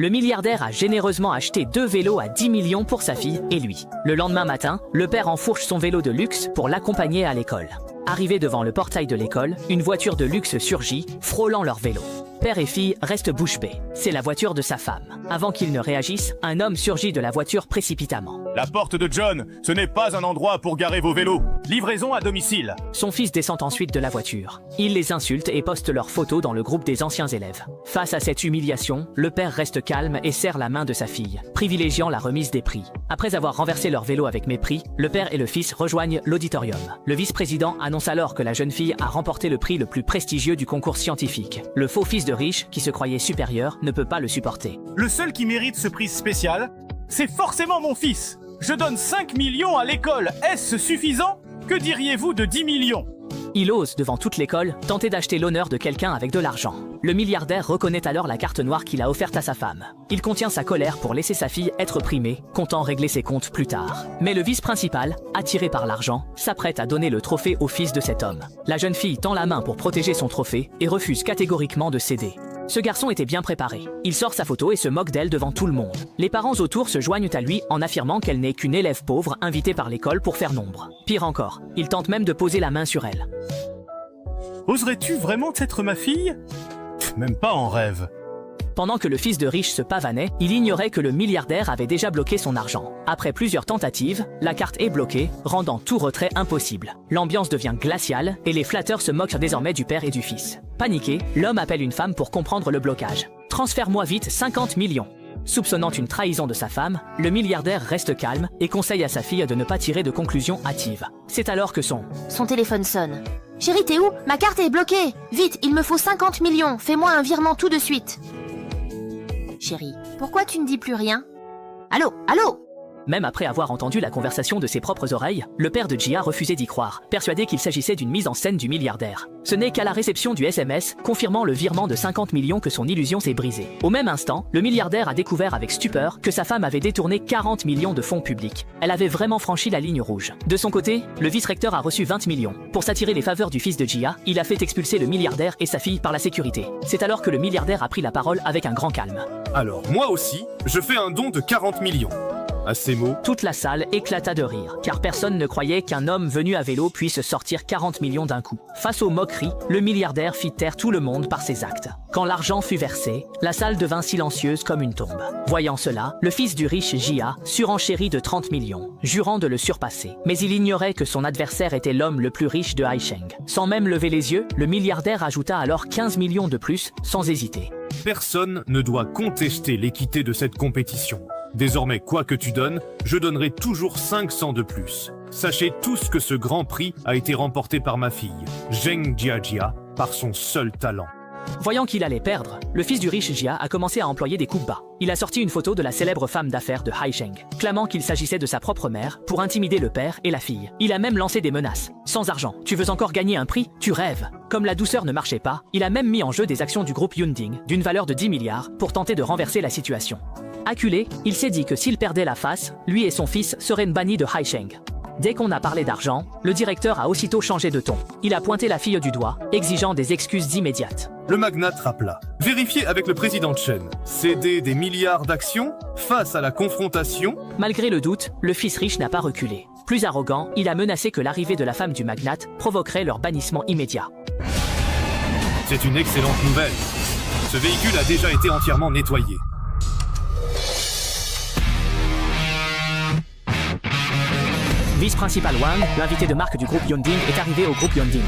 Le milliardaire a généreusement acheté 2 vélos à 10 millions pour sa fille et lui. Le lendemain matin, le père enfourche son vélo de luxe pour l'accompagner à l'école. Arrivé devant le portail de l'école, une voiture de luxe surgit, frôlant leur vélo. Père et fille restent bouche bée. C'est la voiture de sa femme. Avant qu'il ne réagisse, un homme surgit de la voiture précipitamment. La porte de John, ce n'est pas un endroit pour garer vos vélos. Livraison à domicile. Son fils descend ensuite de la voiture. Il les insulte et poste leurs photos dans le groupe des anciens élèves. Face à cette humiliation, le père reste calme et serre la main de sa fille, privilégiant la remise des prix. Après avoir renversé leur vélo avec mépris, le père et le fils rejoignent l'auditorium. Le vice-président annonce alors que la jeune fille a remporté le prix le plus prestigieux du concours scientifique. Le faux fils de riche, qui se croyait supérieur, ne peut pas le supporter. Le seul qui mérite ce prix spécial, c'est forcément mon fils. Je donne 5 millions à l'école. Est-ce suffisant? Que diriez-vous de 10 millions? Il ose, devant toute l'école, tenter d'acheter l'honneur de quelqu'un avec de l'argent. Le milliardaire reconnaît alors la carte noire qu'il a offerte à sa femme. Il contient sa colère pour laisser sa fille être primée, comptant régler ses comptes plus tard. Mais le vice-principal, attiré par l'argent, s'apprête à donner le trophée au fils de cet homme. La jeune fille tend la main pour protéger son trophée et refuse catégoriquement de céder. Ce garçon était bien préparé. Il sort sa photo et se moque d'elle devant tout le monde. Les parents autour se joignent à lui en affirmant qu'elle n'est qu'une élève pauvre invitée par l'école pour faire nombre. Pire encore, il tente même de poser la main sur elle. Oserais-tu vraiment être ma fille? Même pas en rêve. Pendant que le fils de riche se pavanait, il ignorait que le milliardaire avait déjà bloqué son argent. Après plusieurs tentatives, la carte est bloquée, rendant tout retrait impossible. L'ambiance devient glaciale et les flatteurs se moquent désormais du père et du fils. Paniqué, l'homme appelle une femme pour comprendre le blocage. « Transfère-moi vite 50 millions !» Soupçonnant une trahison de sa femme, le milliardaire reste calme et conseille à sa fille de ne pas tirer de conclusions hâtives. C'est alors que son téléphone sonne. « Chérie, t'es où? Ma carte est bloquée! Vite, il me faut 50 millions, fais-moi un virement tout de suite !» Chérie, pourquoi tu ne dis plus rien? Allô? Allô? Même après avoir entendu la conversation de ses propres oreilles, le père de Gia refusait d'y croire, persuadé qu'il s'agissait d'une mise en scène du milliardaire. Ce n'est qu'à la réception du SMS, confirmant le virement de 50 millions que son illusion s'est brisée. Au même instant, le milliardaire a découvert avec stupeur que sa femme avait détourné 40 millions de fonds publics. Elle avait vraiment franchi la ligne rouge. De son côté, le vice-recteur a reçu 20 millions. Pour s'attirer les faveurs du fils de Gia, il a fait expulser le milliardaire et sa fille par la sécurité. C'est alors que le milliardaire a pris la parole avec un grand calme. Alors, moi aussi, je fais un don de 40 millions. À ces mots, toute la salle éclata de rire, car personne ne croyait qu'un homme venu à vélo puisse sortir 40 millions d'un coup. Face aux moqueries, le milliardaire fit taire tout le monde par ses actes. Quand l'argent fut versé, la salle devint silencieuse comme une tombe. Voyant cela, le fils du riche Jia surenchérit de 30 millions, jurant de le surpasser. Mais il ignorait que son adversaire était l'homme le plus riche de Haisheng. Sans même lever les yeux, le milliardaire ajouta alors 15 millions de plus, sans hésiter. Personne ne doit contester l'équité de cette compétition. Désormais, quoi que tu donnes, je donnerai toujours 500 de plus. Sachez tous que ce grand prix a été remporté par ma fille, Zheng Jiajia, par son seul talent. Voyant qu'il allait perdre, le fils du riche Jia a commencé à employer des coups bas. Il a sorti une photo de la célèbre femme d'affaires de Haisheng, clamant qu'il s'agissait de sa propre mère pour intimider le père et la fille. Il a même lancé des menaces. Sans argent, tu veux encore gagner un prix? Tu rêves. Comme la douceur ne marchait pas, il a même mis en jeu des actions du groupe Yunding, d'une valeur de 10 milliards, pour tenter de renverser la situation. Acculé, il s'est dit que s'il perdait la face, lui et son fils seraient bannis de Haisheng. Dès qu'on a parlé d'argent, le directeur a aussitôt changé de ton. Il a pointé la fille du doigt, exigeant des excuses immédiates. Le magnate rappela. Vérifiez avec le président Chen. Céder des milliards d'actions face à la confrontation. Malgré le doute, le fils riche n'a pas reculé. Plus arrogant, il a menacé que l'arrivée de la femme du magnate provoquerait leur bannissement immédiat. C'est une excellente nouvelle. Ce véhicule a déjà été entièrement nettoyé. Vice-principal Wang, l'invité de marque du groupe Yonding, est arrivé au groupe Yonding.